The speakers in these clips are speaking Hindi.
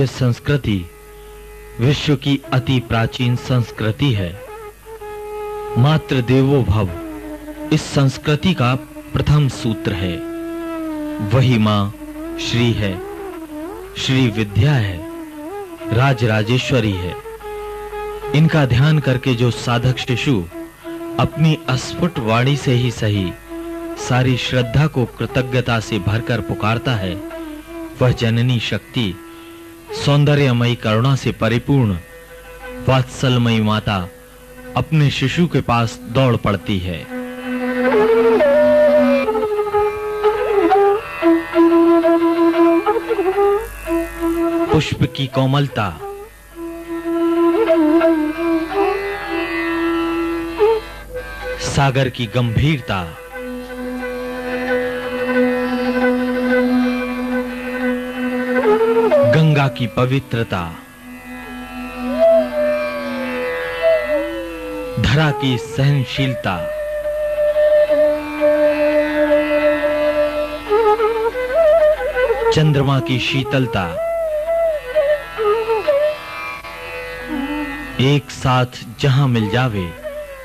भारतीय संस्कृति विश्व की अति प्राचीन संस्कृति है। मातृ देवो भव इस संस्कृति का प्रथम सूत्र है। वही मां श्री है, श्री विद्या है, राजराजेश्वरी है। इनका ध्यान करके जो साधक शिशु अपनी अस्फुट वाणी से ही सही सारी श्रद्धा को कृतज्ञता से भरकर पुकारता है, वह जननी शक्ति सौंदर्यमयी करुणा से परिपूर्ण वात्सल्यमयी माता अपने शिशु के पास दौड़ पड़ती है। पुष्प की कोमलता, सागर की गंभीरता, गंगा की पवित्रता, धरा की सहनशीलता, चंद्रमा की शीतलता, एक साथ जहां मिल जावे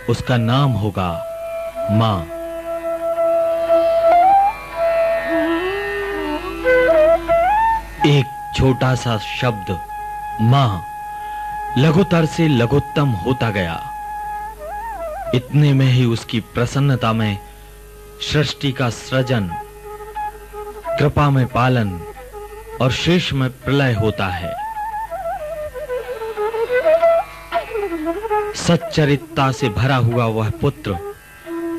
उसका नाम होगा मां। एक छोटा सा शब्द मां लघुतर से लघुत्तम होता गया। इतने में ही उसकी प्रसन्नता में सृष्टि का सृजन, कृपा में पालन और शेष में प्रलय होता है। सच्चरित्रता से भरा हुआ वह पुत्र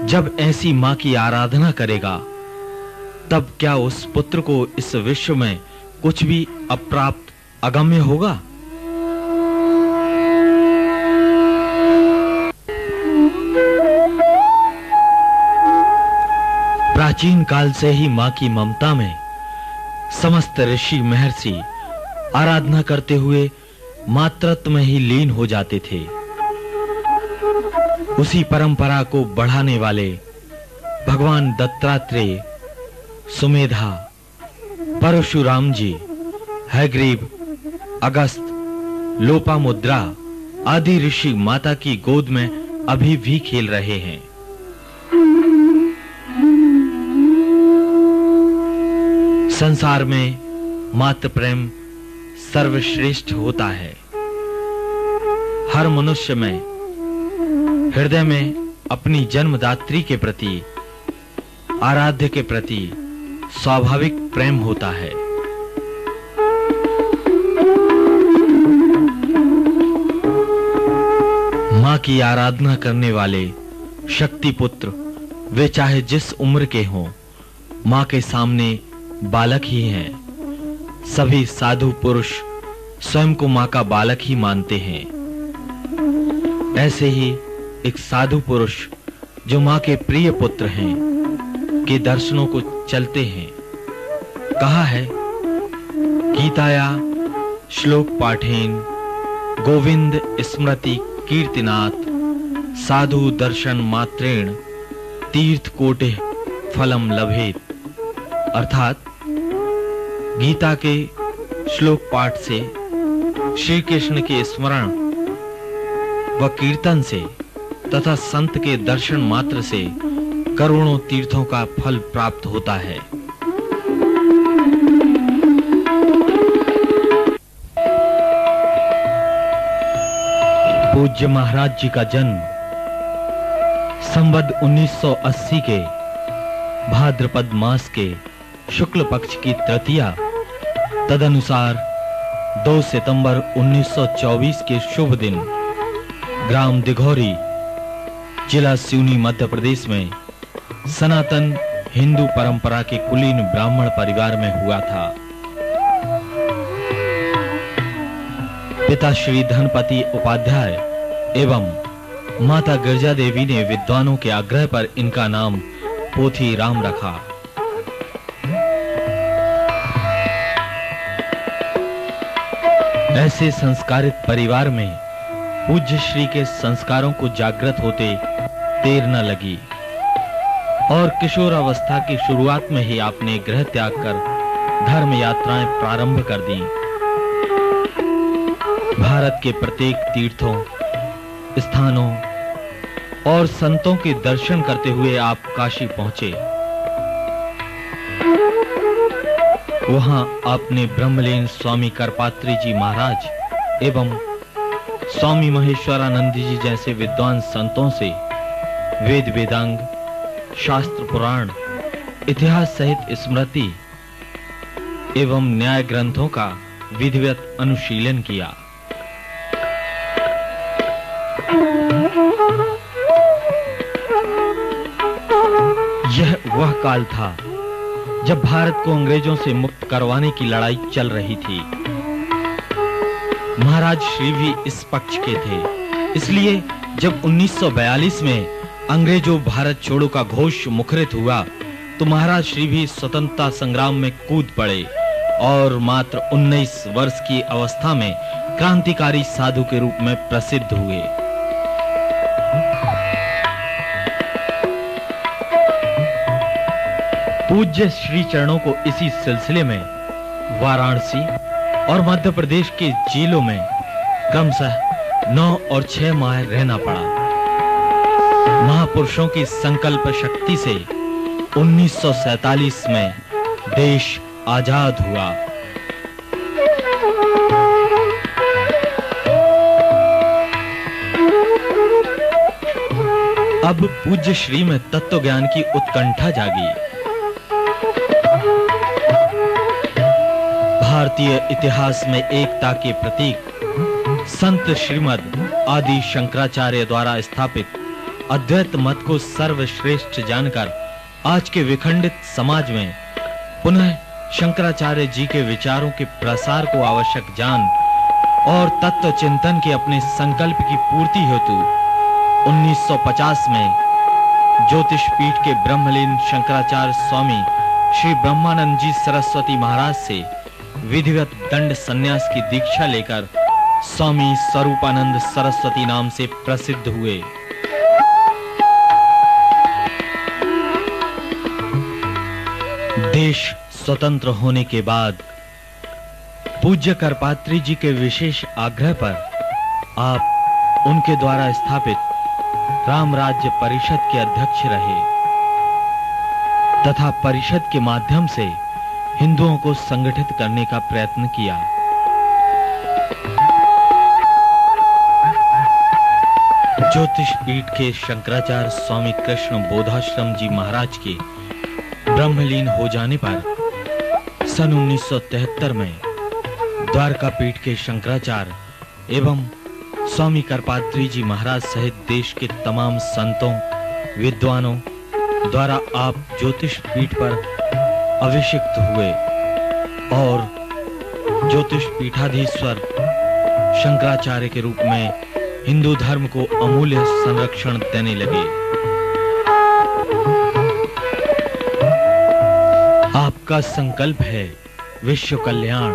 जब ऐसी मां की आराधना करेगा, तब क्या उस पुत्र को इस विश्व में कुछ भी अप्राप्त अगम्य होगा? प्राचीन काल से ही मां की ममता में समस्त ऋषि महर्षि आराधना करते हुए मातृत्व में ही लीन हो जाते थे। उसी परंपरा को बढ़ाने वाले भगवान दत्तात्रेय, सुमेधा, परशुराम जी, हयग्रीव, अगस्त, लोपामुद्रा आदि ऋषि माता की गोद में अभी भी खेल रहे हैं। संसार में मातृ प्रेम सर्वश्रेष्ठ होता है। हर मनुष्य में हृदय में अपनी जन्मदात्री के प्रति, आराध्य के प्रति स्वाभाविक प्रेम होता है। मां की आराधना करने वाले शक्ति पुत्र वे चाहे जिस उम्र के हों, मां के सामने बालक ही हैं। सभी साधु पुरुष स्वयं को मां का बालक ही मानते हैं। ऐसे ही एक साधु पुरुष जो मां के प्रिय पुत्र हैं के दर्शनों को चलते हैं। कहा है, गीताया श्लोक पाठेन गोविंद स्मृति कीर्तिनाथ साधु दर्शन मात्रेण तीर्थ कोटि फलम लभेत। अर्थात गीता के श्लोक पाठ से, श्री कृष्ण के स्मरण व कीर्तन से तथा संत के दर्शन मात्र से करोड़ों तीर्थों का फल प्राप्त होता है। पूज्य महाराज जी का जन्म संवत 1980 के भाद्रपद मास के शुक्ल पक्ष की तृतीया, तदनुसार 2 सितंबर 1924 के शुभ दिन ग्राम दिघौरी, जिला सिवनी, मध्य प्रदेश में सनातन हिंदू परंपरा के कुलीन ब्राह्मण परिवार में हुआ था। पिता श्री धनपति उपाध्याय एवं माता गिरजा देवी ने विद्वानों के आग्रह पर इनका नाम पोथी राम रखा। ऐसे संस्कारित परिवार में पूज्य श्री के संस्कारों को जागृत होते देर न लगी और किशोरावस्था की शुरुआत में ही आपने गृह त्याग कर धर्म यात्राएं प्रारंभ कर दी। भारत के प्रत्येक तीर्थों, स्थानों और संतों के दर्शन करते हुए आप काशी पहुंचे। वहां आपने ब्रह्मलीन स्वामी करपात्री जी महाराज एवं स्वामी महेश्वरानंद जी जैसे विद्वान संतों से वेद वेदांग, शास्त्र पुराण, इतिहास सहित स्मृति एवं न्याय ग्रंथों का विधिवत अनुशीलन किया। यह वह काल था जब भारत को अंग्रेजों से मुक्त करवाने की लड़ाई चल रही थी। महाराज श्री भी इस पक्ष के थे। इसलिए जब 1942 में अंग्रेजों भारत छोड़ो का घोष मुखरित हुआ तो महाराज श्री भी स्वतंत्रता संग्राम में कूद पड़े और मात्र 19 वर्ष की अवस्था में क्रांतिकारी साधु के रूप में प्रसिद्ध हुए। पूज्य श्री चरणों को इसी सिलसिले में वाराणसी और मध्य प्रदेश के जेलों में क्रमशः 9 और 6 माह रहना पड़ा। महापुरुषों की संकल्प शक्ति से 1947 में देश आजाद हुआ। अब पूज्य श्री में तत्व ज्ञान की उत्कंठा जागी। भारतीय इतिहास में एकता के प्रतीक संत श्रीमद आदि शंकराचार्य द्वारा स्थापित अद्वैत मत को सर्वश्रेष्ठ जानकर आज के विखंडित समाज में पुनः शंकराचार्य जी के विचारों के प्रसार को आवश्यक जान और तत्व चिंतन के अपने संकल्प की पूर्ति हेतु 1950 में ज्योतिष पीठ के ब्रह्मलीन शंकराचार्य स्वामी श्री ब्रह्मानंद जी सरस्वती महाराज से विधिवत दंड संन्यास की दीक्षा लेकर स्वामी स्वरूपानंद सरस्वती नाम से प्रसिद्ध हुए। देश स्वतंत्र होने के बाद पूज्य करपात्री जी के विशेष आग्रह पर आप उनके द्वारा स्थापित राम राज्य परिषद के अध्यक्ष रहे तथा परिषद के माध्यम से हिंदुओं को संगठित करने का प्रयत्न किया। ज्योतिष पीठ के शंकराचार्य स्वामी कृष्ण बोधाश्रम जी महाराज के ब्रह्मलीन हो जाने पर सन 1973 में द्वारका पीठ के शंकराचार्य एवं स्वामी करपात्री जी महाराज सहित देश के तमाम संतों, विद्वानों द्वारा आप ज्योतिष पीठ पर अभिषिक्त हुए और ज्योतिष पीठाधीश्वर शंकराचार्य के रूप में हिंदू धर्म को अमूल्य संरक्षण देने लगे। आपका संकल्प है विश्व कल्याण।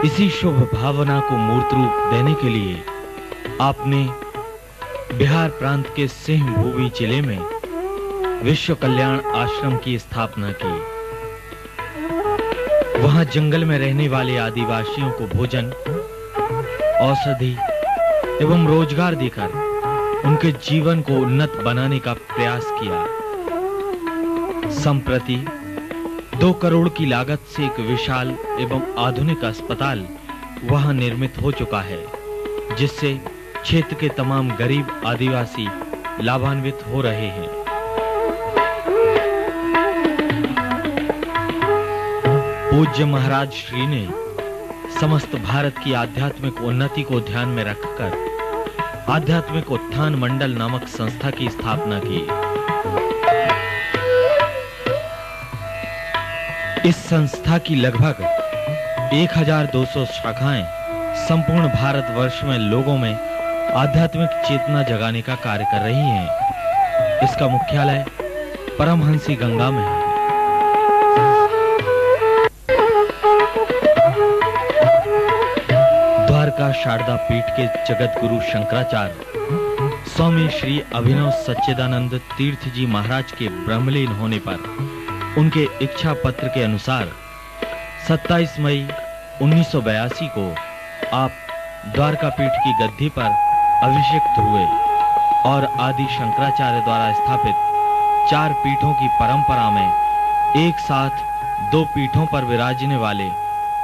इसी शुभ भावना को मूर्त रूप देने के लिए आपने बिहार प्रांत के सिंहभूमि जिले में विश्व कल्याण आश्रम की स्थापना की। वहां जंगल में रहने वाले आदिवासियों को भोजन, औषधि एवं रोजगार देकर उनके जीवन को उन्नत बनाने का प्रयास किया। संप्रति 2 करोड़ की लागत से एक विशाल एवं आधुनिक अस्पताल वहां निर्मित हो चुका है, जिससे क्षेत्र के तमाम गरीब आदिवासी लाभान्वित हो रहे हैं। पूज्य महाराज श्री ने समस्त भारत की आध्यात्मिक उन्नति को ध्यान में रखकर आध्यात्मिक उत्थान मंडल नामक संस्था की स्थापना की। इस संस्था की लगभग 1200 शाखाएं संपूर्ण भारतवर्ष में लोगों में आध्यात्मिक चेतना जगाने का कार्य कर रही हैं। इसका मुख्यालय परमहंसी गंगा में है। द्वारका शारदा पीठ के जगत गुरु शंकराचार्य स्वामी श्री अभिनव सच्चिदानंद तीर्थ जी महाराज के ब्रह्मलीन होने पर उनके इच्छा पत्र के अनुसार 27 मई 1982 को आप द्वारकापीठ की गद्दी पर अभिषिक्त हुए और आदि शंकराचार्य द्वारा स्थापित 4 पीठों की परंपरा में एक साथ 2 पीठों पर विराजने वाले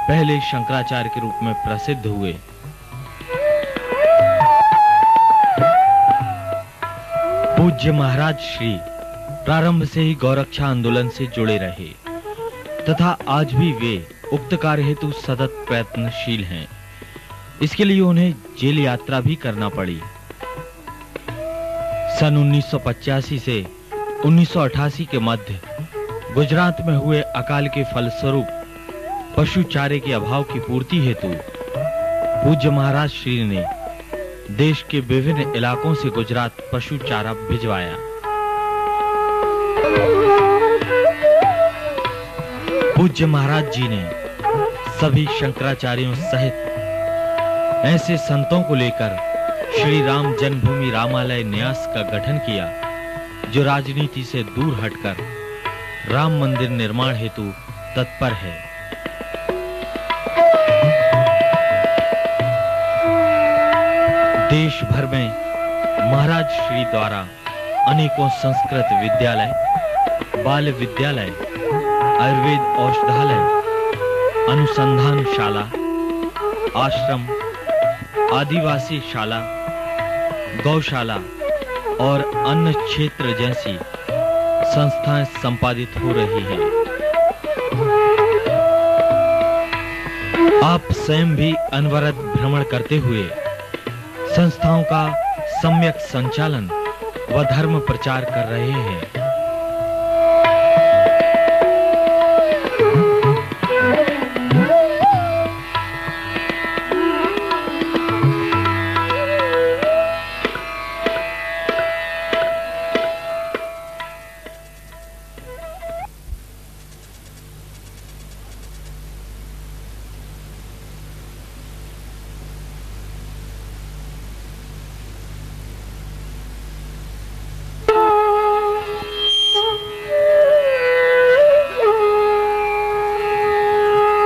पहले शंकराचार्य के रूप में प्रसिद्ध हुए। पूज्य महाराज श्री प्रारंभ से ही गौरक्षा आंदोलन से जुड़े रहे तथा आज भी वे उक्त कार्य हेतु सतत प्रयत्नशील हैं। इसके लिए उन्हें जेल यात्रा भी करना पड़ी। सन 1985 से 1988 के मध्य गुजरात में हुए अकाल के फलस्वरूप पशु चारे के अभाव की पूर्ति हेतु पूज्य महाराज श्री ने देश के विभिन्न इलाकों से गुजरात पशु चारा भिजवाया। पूज्य महाराज जी ने सभी शंकराचार्यों सहित ऐसे संतों को लेकर श्री राम जन्मभूमि रामालय न्यास का गठन किया जो राजनीति से दूर हटकर राम मंदिर निर्माण हेतु तत्पर है। देश भर में महाराज श्री द्वारा अनेकों संस्कृत विद्यालय, बाल विद्यालय, आयुर्वेद औषधालय, अनुसंधान शाला, आश्रम, आदिवासी शाला, गौशाला और अन्य क्षेत्र जैसी संस्थाएं संपादित हो रही हैं। आप स्वयं भी अनवरत भ्रमण करते हुए संस्थाओं का सम्यक संचालन व धर्म प्रचार कर रहे हैं।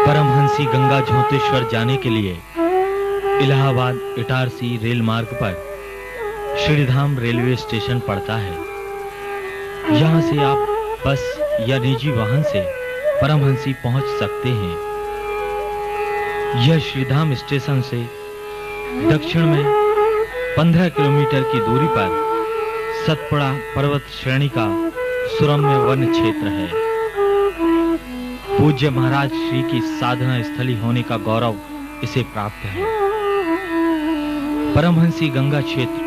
परमहंसी गंगा झोंतेश्वर जाने के लिए इलाहाबाद इटारसी रेल मार्ग पर श्रीधाम रेलवे स्टेशन पड़ता है। यहां से आप बस या निजी वाहन से परमहंसी पहुंच सकते हैं। यह श्रीधाम स्टेशन से दक्षिण में 15 किलोमीटर की दूरी पर सतपुड़ा पर्वत श्रेणी का सुरम्य वन क्षेत्र है। पूज्य महाराज श्री की साधना स्थली होने का गौरव इसे प्राप्त है। परमहंसी गंगा क्षेत्र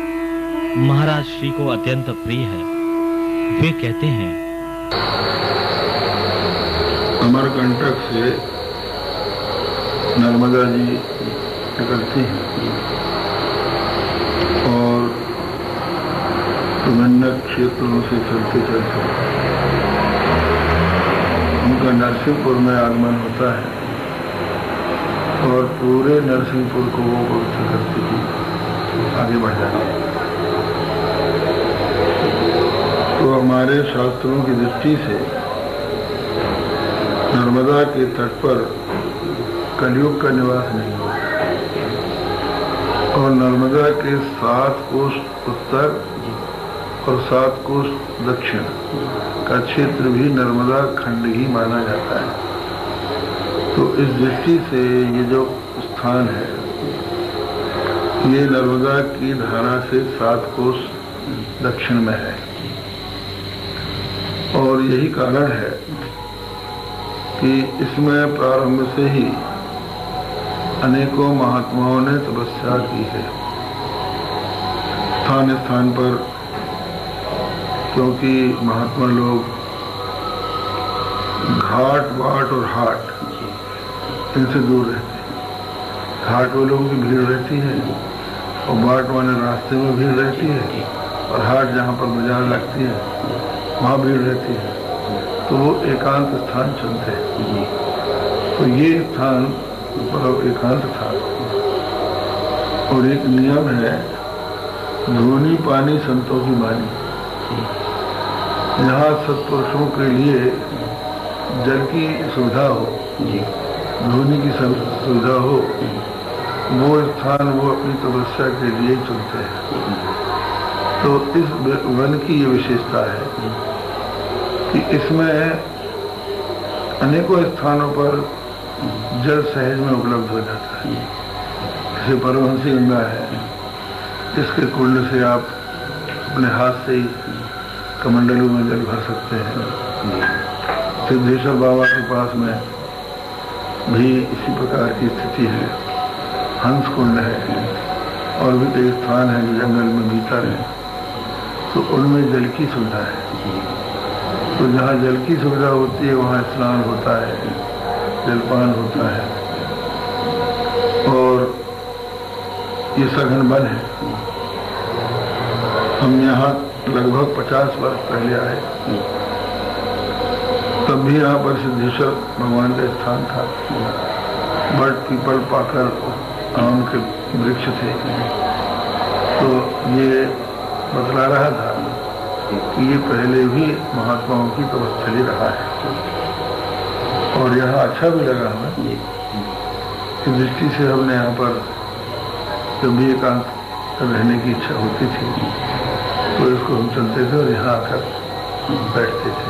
महाराज श्री को अत्यंत प्रिय है। वे कहते हैं, अमरकंटक से नर्मदा जी निकलती हैं और विभिन्न क्षेत्रों से चलते चलते उनका नरसिंहपुर में आगमन होता है और पूरे नरसिंहपुर को वो पवित्र करते हुए आगे बढ़ जाते हैं। तो हमारे शास्त्रों की दृष्टि से नर्मदा के तट पर कलयुग का निवास नहीं होता और नर्मदा के 7 कोस उत्तर और 7 कोस दक्षिण का क्षेत्र भी नर्मदा खंड ही माना जाता है। तो इस दृष्टि से ये जो स्थान है ये नर्मदा की धारा से 7 कोस दक्षिण में है और यही कारण है कि इसमें प्रारंभ से ही अनेकों महात्माओं ने तपस्या की है। स्थान स्थान पर क्योंकि महात्मा लोग घाट वाट और हाट इनसे दूर रहते हैं। घाट वालों की भीड़ रहती है और बाट वाले रास्ते में भीड़ रहती है और हाट जहाँ पर बाजार लगती है वहाँ भीड़ रहती है। तो वो एकांत स्थान चुनते हैं। तो ये स्थान बड़ा एकांत था और एक नियम है, धोनी पानी संतों की मानी। यहाँ सत्पुरुषों के लिए जल की सुविधा हो, धोनी की सुविधा हो वो स्थान वो अपनी तपस्या के लिए ही चुनते हैं। तो इस वन की ये विशेषता है कि इसमें अनेकों स्थानों पर जल सहज में उपलब्ध हो जाता है। जैसे परमहंसी गंगा है, इसके कुंड से आप अपने हाथ से ही कमंडलों में जल भर सकते हैं। सिद्धेश्वर बाबा के पास में भी इसी प्रकार की स्थिति है। हंस कुंड है और भी कई स्थान है जो जंगल में भीतर है, तो उनमें जल की सुविधा है। तो जहाँ जल की सुविधा होती है वहाँ स्नान होता है, जलपान होता है। और ये सघन वन है। हम यहाँ लगभग 50 वर्ष पहले आए, तब भी यहाँ पर सिद्धेश्वर भगवान का स्थान था। बट पीपल पाकर आम के वृक्ष थे। तो ये बतला रहा था कि ये पहले भी महात्माओं की तपस्थली रहा है। और यहाँ अच्छा भी लगा हमें। इस दृष्टि से हमने यहाँ पर जब भी एकांत रहने की इच्छा होती थी तो इसको हम चलते थे और यहाँ आकर बैठते थे।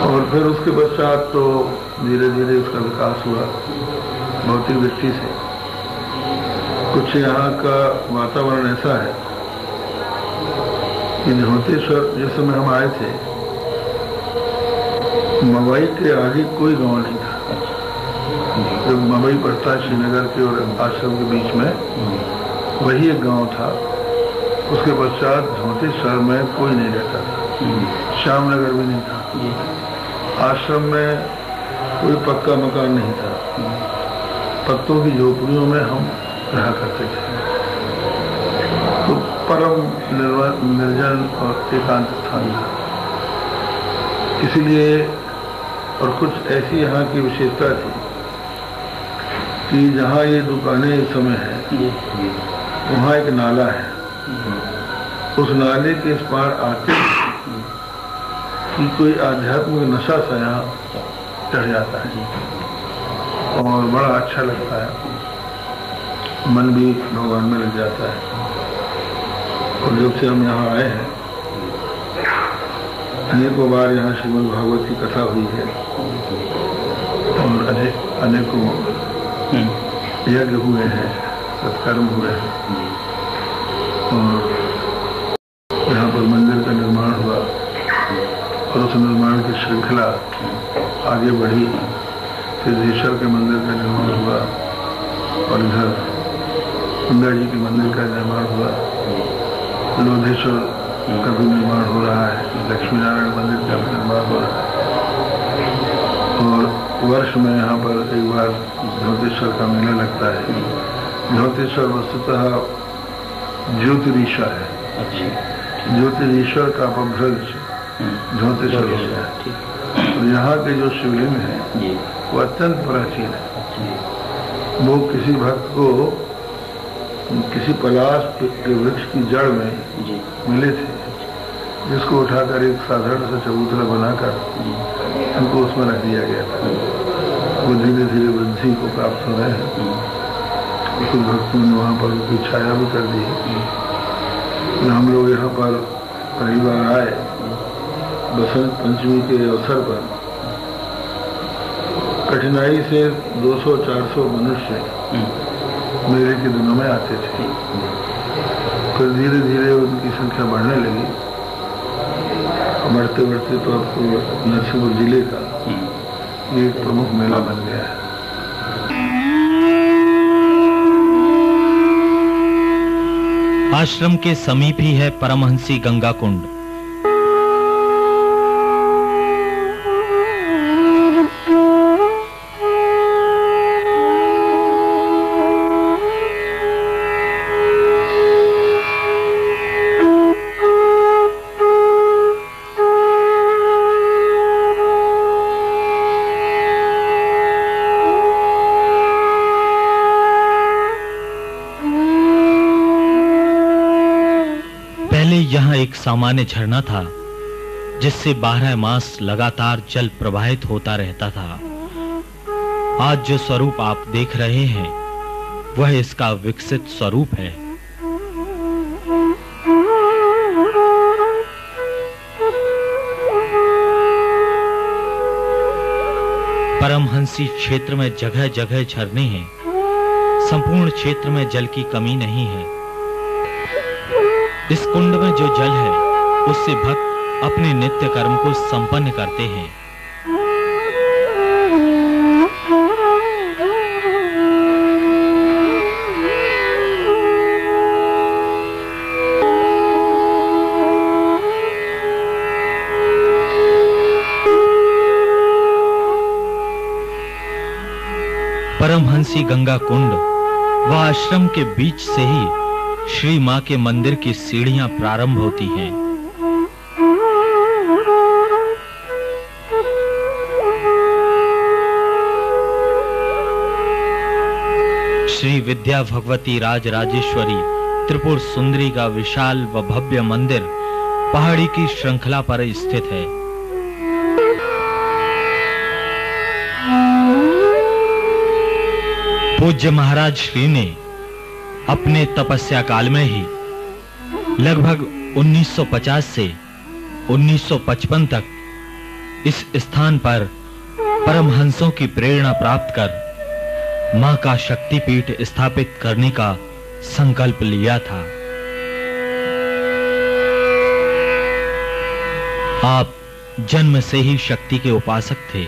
और फिर उसके पश्चात तो धीरे धीरे उसका विकास हुआ भौतिक दृष्टि से। कुछ यहाँ का वातावरण ऐसा है कि झोंतेश्वर जिस समय हम आए थे, मवई के आगे कोई गांव नहीं था। जब मवई पड़ता है श्रीनगर के और आश्रम के बीच में, वही एक गांव था। उसके पश्चात झोंतेश्वर में कोई नहीं रहता था। श्यामनगर भी नहीं था। आश्रम में कोई पक्का मकान नहीं था। पत्तों की झोपड़ियों में हम रहा करते थे। तो परम निर्जन और एकांत स्थान था। इसीलिए और कुछ ऐसी यहाँ की विशेषता थी कि जहाँ ये दुकानें इस समय है, वहाँ एक नाला है। उस नाले के इस पार आते कि कोई आध्यात्मिक नशा सा यहाँ चढ़ जाता है और बड़ा अच्छा लगता है। मन भी भगवान में लग जाता है। और जब से हम यहाँ आए हैं, अनेकों बार यहाँ श्रीमद् भागवत की कथा हुई है और अनेकों यज्ञ हुए हैं, सत्कर्म हुए हैं। और यहाँ पर मंदिर का निर्माण हुआ और उस निर्माण की श्रृंखला आगे बढ़ी। सिद्धेश्वर के मंदिर का निर्माण हुआ और इधर गंगा जी के मंदिर का निर्माण हुआ। लोधेश्वर का भी निर्माण हो रहा है, लक्ष्मी नारायण मंदिर का भी निर्माण हो रहा है। और वर्ष में यहाँ पर एक बार झोंतेश्वर का मेला लगता है। झोंतेश्वर वस्तुतः ज्योतिरीश्वर है। ज्योतिरीश्वर का अपभ्रंश झोंतेश्वर हो गया है। और यहाँ के जो शिवलिंग है वो अत्यंत प्राचीन है। वो किसी भक्त को किसी पलाश के वृक्ष की जड़ में मिले थे, जिसको उठाकर एक साधारण सा चबूतरा बनाकर उनको उसमें रख दिया गया था। वो धीरे धीरे वृद्धि को प्राप्त हो रहे हैं। कुछ भक्तों ने वहाँ पर उनकी छाया भी कर दी है। तो हम लोग यहाँ पर पहली बार आए बसंत पंचमी के अवसर पर। कठिनाई से 200-400 मनुष्य मेले के दिनों में आते थे। फिर धीरे धीरे उनकी संख्या बढ़ने लगी। बढ़ते बढ़ते तो अब तो नरसिंहपुर जिले का एक प्रमुख मेला बन गया है। आश्रम के समीप ही है परमहंसी गंगा कुंड। यहाँ एक सामान्य झरना था जिससे 12 मास लगातार जल प्रवाहित होता रहता था। आज जो स्वरूप आप देख रहे हैं वह इसका विकसित स्वरूप है। परमहंसी क्षेत्र में जगह-जगह झरने हैं। संपूर्ण क्षेत्र में जल की कमी नहीं है। इस कुंड में जो जल है, उससे भक्त अपने नित्य कर्म को संपन्न करते हैं। परमहंसी गंगा कुंड व आश्रम के बीच से ही श्री मां के मंदिर की सीढ़ियां प्रारंभ होती हैं। श्री विद्या भगवती राजराजेश्वरी त्रिपुर सुंदरी का विशाल व भव्य मंदिर पहाड़ी की श्रृंखला पर स्थित है। पूज्य महाराज श्री ने अपने तपस्या काल में ही लगभग 1950 से 1955 तक इस स्थान पर परमहंसों की प्रेरणा प्राप्त कर मां का शक्तिपीठ स्थापित करने का संकल्प लिया था। आप जन्म से ही शक्ति के उपासक थे।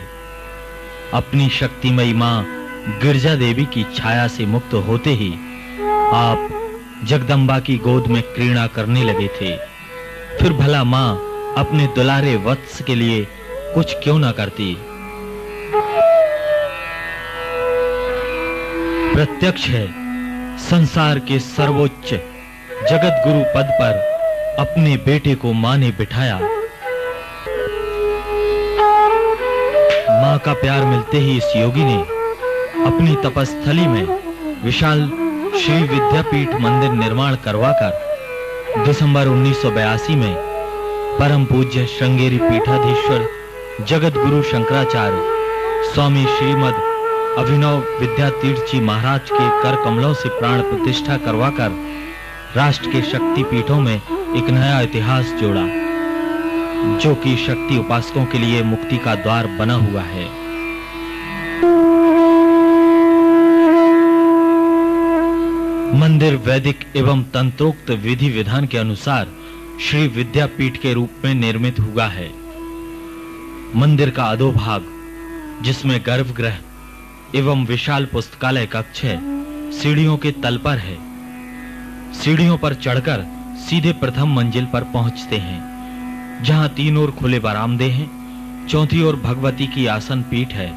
अपनी शक्तिमयी मां गिरजा देवी की छाया से मुक्त होते ही आप जगदम्बा की गोद में क्रीड़ा करने लगे थे। फिर भला मां अपने दुलारे वत्स के लिए कुछ क्यों ना करती। प्रत्यक्ष है, संसार के सर्वोच्च जगत गुरु पद पर अपने बेटे को मां ने बिठाया। मां का प्यार मिलते ही इस योगी ने अपनी तपस्थली में विशाल श्री विद्यापीठ मंदिर निर्माण करवाकर दिसंबर 1982 में परम पूज्य श्रृंगेरी पीठाधीश्वर जगत गुरु शंकराचार्य स्वामी श्रीमद अभिनव विद्यातीर्थ जी महाराज के कर कमलों से प्राण प्रतिष्ठा करवाकर राष्ट्र के शक्ति पीठों में एक नया इतिहास जोड़ा, जो कि शक्ति उपासकों के लिए मुक्ति का द्वार बना हुआ है। मंदिर वैदिक एवं तंत्रोक्त विधि विधान के अनुसार श्री विद्यापीठ के रूप में निर्मित हुआ है। मंदिर का अधोभाग, जिसमें गर्भगृह एवं विशाल पुस्तकालय कक्ष है, सीढ़ियों के तल पर है। सीढ़ियों पर चढ़कर सीधे प्रथम मंजिल पर पहुंचते हैं, जहां तीन ओर खुले बरामदे हैं। चौथी ओर भगवती की आसन पीठ है।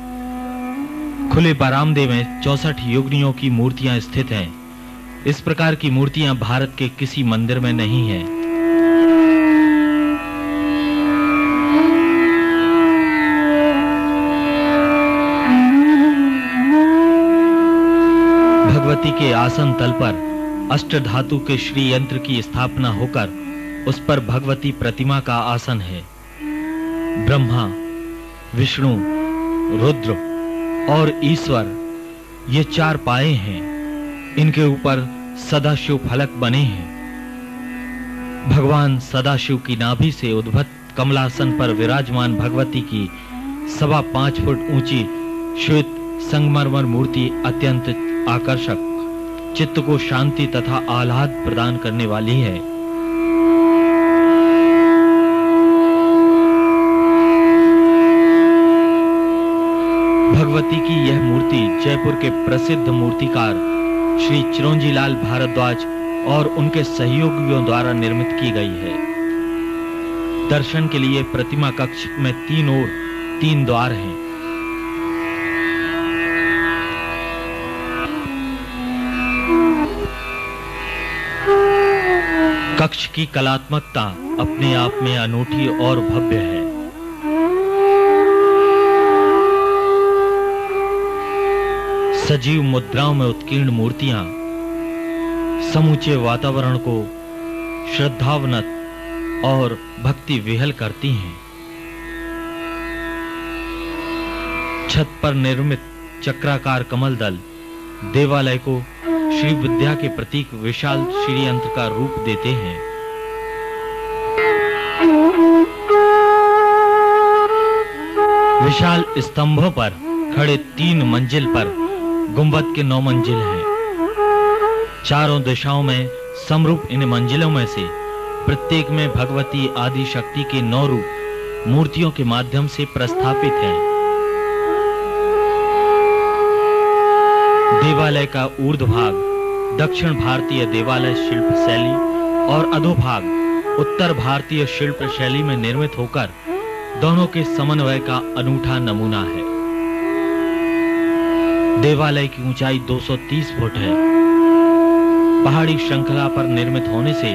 खुले बरामदे में 64 योगिनियों की मूर्तियां स्थित हैं। इस प्रकार की मूर्तियां भारत के किसी मंदिर में नहीं है। भगवती के आसन तल पर अष्टधातु के श्री यंत्र की स्थापना होकर उस पर भगवती प्रतिमा का आसन है। ब्रह्मा, विष्णु, रुद्र और ईश्वर ये चार पाए हैं। इनके ऊपर सदाशिव फलक बने हैं। भगवान सदाशिव की नाभि से उद्भत कमलासन पर विराजमान भगवती की 5.25 फुट ऊंची श्वेत संगमरमर मूर्ति अत्यंत आकर्षक, चित्त को शांति तथा आह्लाद प्रदान करने वाली है। भगवती की यह मूर्ति जयपुर के प्रसिद्ध मूर्तिकार श्री चिरंजीलाल भारद्वाज और उनके सहयोगियों द्वारा निर्मित की गई है। दर्शन के लिए प्रतिमा कक्ष में 3 ओर 3 द्वार हैं। कक्ष की कलात्मकता अपने आप में अनूठी और भव्य है। सजीव मुद्राओं में उत्कीर्ण मूर्तियां समूचे वातावरण को श्रद्धावनत और भक्ति विहल करती हैं। छत पर निर्मित चक्राकार कमल दल देवालय को श्री विद्या के प्रतीक विशाल श्री यंत्र का रूप देते हैं। विशाल स्तंभों पर खड़े 3 मंजिल पर गुंबद के 9 मंजिल हैं। चारों दिशाओं में समरूप इन मंजिलों में से प्रत्येक में भगवती आदि शक्ति के 9 रूप मूर्तियों के माध्यम से प्रस्थापित हैं। देवालय का ऊर्ध्व भाग दक्षिण भारतीय देवालय शिल्प शैली और अधोभाग उत्तर भारतीय शिल्प शैली में निर्मित होकर दोनों के समन्वय का अनूठा नमूना है। देवालय की ऊंचाई 230 फुट है। पहाड़ी श्रृंखला पर निर्मित होने से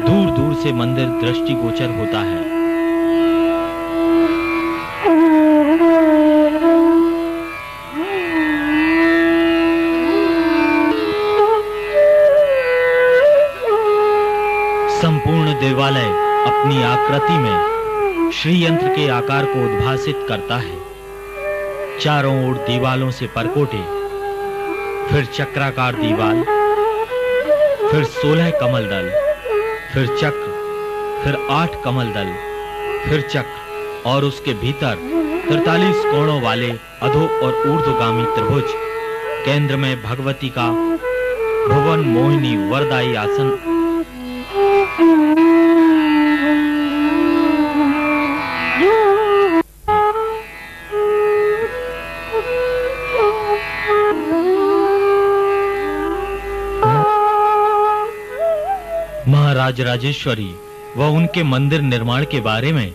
दूर दूर से मंदिर दृष्टिगोचर होता है। संपूर्ण देवालय अपनी आकृति में श्री यंत्र के आकार को उद्भासित करता है। चारों ओर दीवालों से परकोटे, फिर चक्राकार दीवाल, फिर 16 कमल दल, फिर चक्र, फिर 8 कमल दल, फिर चक्र और उसके भीतर 43 कोणों वाले अधो और ऊर्ध्वगामी त्रिभुज, केंद्र में भगवती का भुवन मोहिनी वरदायी आसन, महाराज राजेश्वरी व उनके मंदिर निर्माण के बारे में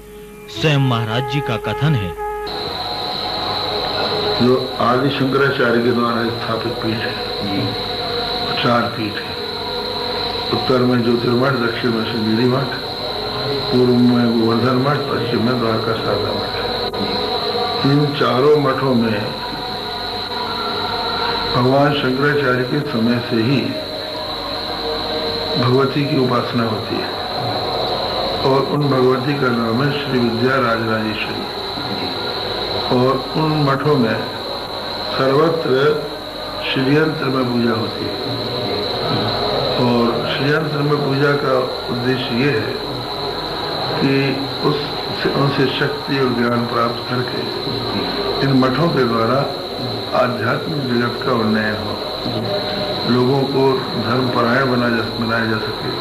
स्वयं महाराज जी का कथन है। जो आदि शंकराचार्य के द्वारा स्थापित पीठ है, 4 पीठ है। उत्तर में ज्योतिर्मठ, दक्षिण में श्रीगिरी मठ, पूर्व में गोवर्धन मठ, पश्चिम में द्वारका शारदा मठ। इन चारों मठों में भगवान शंकराचार्य के समय से ही भगवती की उपासना होती है और उन भगवती का नाम है श्री विद्या राजराजेश्वरी। और उन मठों में सर्वत्र श्रीयंत्र में पूजा होती है और श्रीयंत्र में पूजा का उद्देश्य ये है कि उनसे शक्ति और ज्ञान प्राप्त करके इन मठों के द्वारा आध्यात्मिक जगत का उन्नयन हो, लोगों को धर्मपरायण बनाया जा सके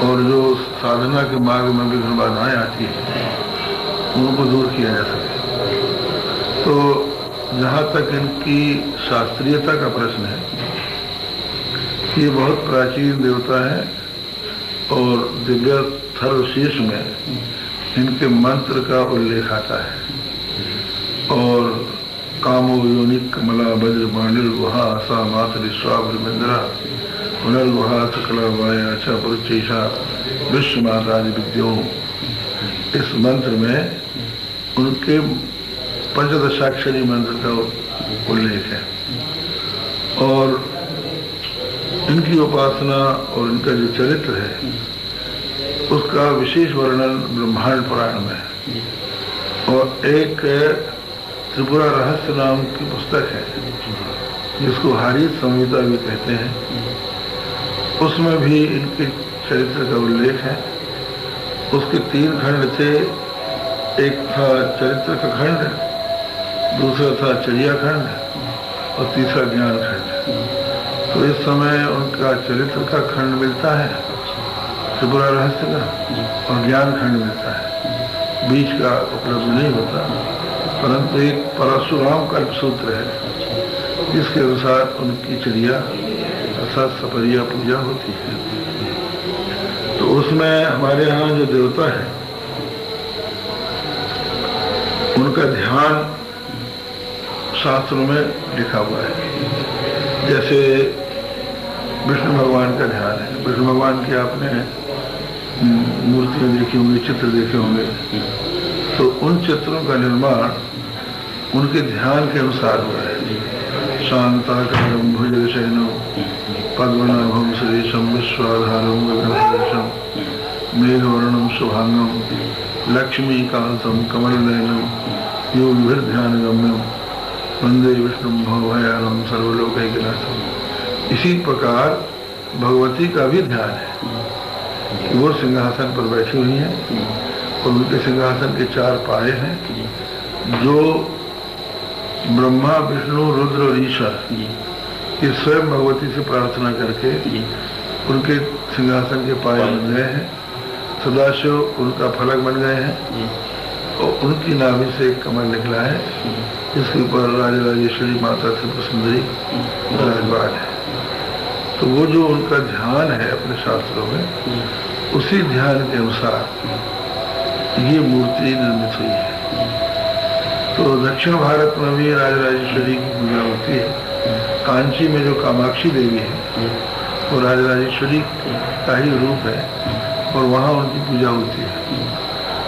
और जो साधना के मार्ग में विघ्न बाधाएं आती हैं उनको दूर किया जा सके। तो जहाँ तक इनकी शास्त्रीयता का प्रश्न है, ये बहुत प्राचीन देवता है और दिव्य थर्वशीर्ष में इनके मंत्र का उल्लेख आता है। और कामो योनिक कमला वज्र बाणिल गुहा आशा मातृ स्वाभ्रमिंद्रा पुनर्गुहा सकला वाया च पुरुषेषा विश्व मातादि विद्यो। इस मंत्र में उनके पंचदशाक्षरी मंत्र का उल्लेख है और इनकी उपासना और इनका जो चरित्र है उसका विशेष वर्णन ब्रह्मांड पुराण में है। और एक त्रिपुरा रहस्य नाम की पुस्तक है जिसको हरित संहिता भी कहते हैं, उसमें भी इनके चरित्र का उल्लेख है। उसके 3 खंड थे, एक था चरित्र का खंड, दूसरा था चर्या खंड और तीसरा ज्ञान खंड। तो इस समय उनका चरित्र का खंड मिलता है त्रिपुरा रहस्य का और ज्ञान खंड मिलता है, बीच का उपलब्ध नहीं होता। परंतु एक परशुराम कल्प सूत्र है जिसके अनुसार उनकी चर्या अर्थात सपरिया पूजा होती है। तो उसमें हमारे यहाँ जो देवता है उनका ध्यान शास्त्रों में लिखा हुआ है। जैसे विष्णु भगवान का ध्यान है, विष्णु भगवान की आपने मूर्तियां देखी होंगी, चित्र देखे होंगे, तो उन चित्रों का निर्माण उनके ध्यान के अनुसार हुआ है। शांताकारं भुजगशयनं पद्मनाभं सुरेशं विश्वाधारं गगनसदृशं मेघवर्णं शुभांगं लक्ष्मीकान्तं कमलनयनं योगिभिर्ध्यानगम्यं वन्दे विष्णुं भवभयानं सर्वलोकैकनाथं इसी प्रकार भगवती का भी ध्यान है कि वो सिंहासन पर बैठी हुई हैं और उनके सिंहासन के 4 पाए हैं जो ब्रह्मा, विष्णु, रुद्र और ईश्वर ये स्वयं भगवती से प्रार्थना करके उनके सिंहासन के पाए बन गए हैं। सदाशिव उनका फलक बन गए हैं और उनकी नाभि से एक कमल निकला है जिसके ऊपर राजराजेश्वरी माता त्रिपुर सुंदरी विराजमान है। तो वो जो उनका ध्यान है अपने शास्त्रों में, उसी ध्यान के अनुसार ये मूर्ति निर्मित हुई है। तो दक्षिण भारत में भी राजराजेश्वरी की पूजा होती है। कांची में जो कामाक्षी देवी है वो राजराजेश्वरी का ही रूप है और वहाँ उनकी पूजा होती है।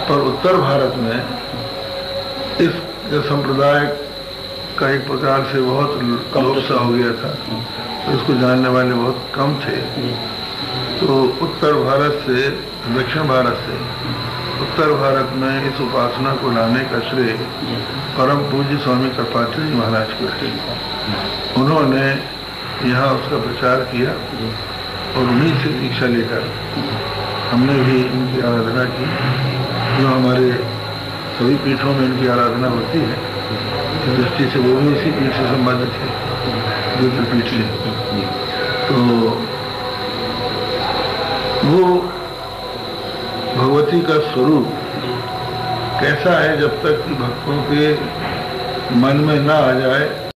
पर उत्तर भारत में इस संप्रदाय का एक प्रकार से बहुत लोप-सा हो गया था, तो इसको जानने वाले बहुत कम थे। तो उत्तर भारत से, दक्षिण भारत से उत्तर भारत में इस उपासना को लाने का श्रेय परम पूज्य स्वामी कृपात्री जी महाराज को है। उन्होंने यहाँ उसका प्रचार किया और उन्हीं से दीक्षा लेकर हमने भी इनकी आराधना की। जो हमारे सभी पीठों में इनकी आराधना होती है, इस दृष्टि से वो भी इसी पीठ से संबंधित है, ज्योतिर्पीठ से। तो वो भगवती का स्वरूप कैसा है, जब तक कि भक्तों के मन में ना आ जाए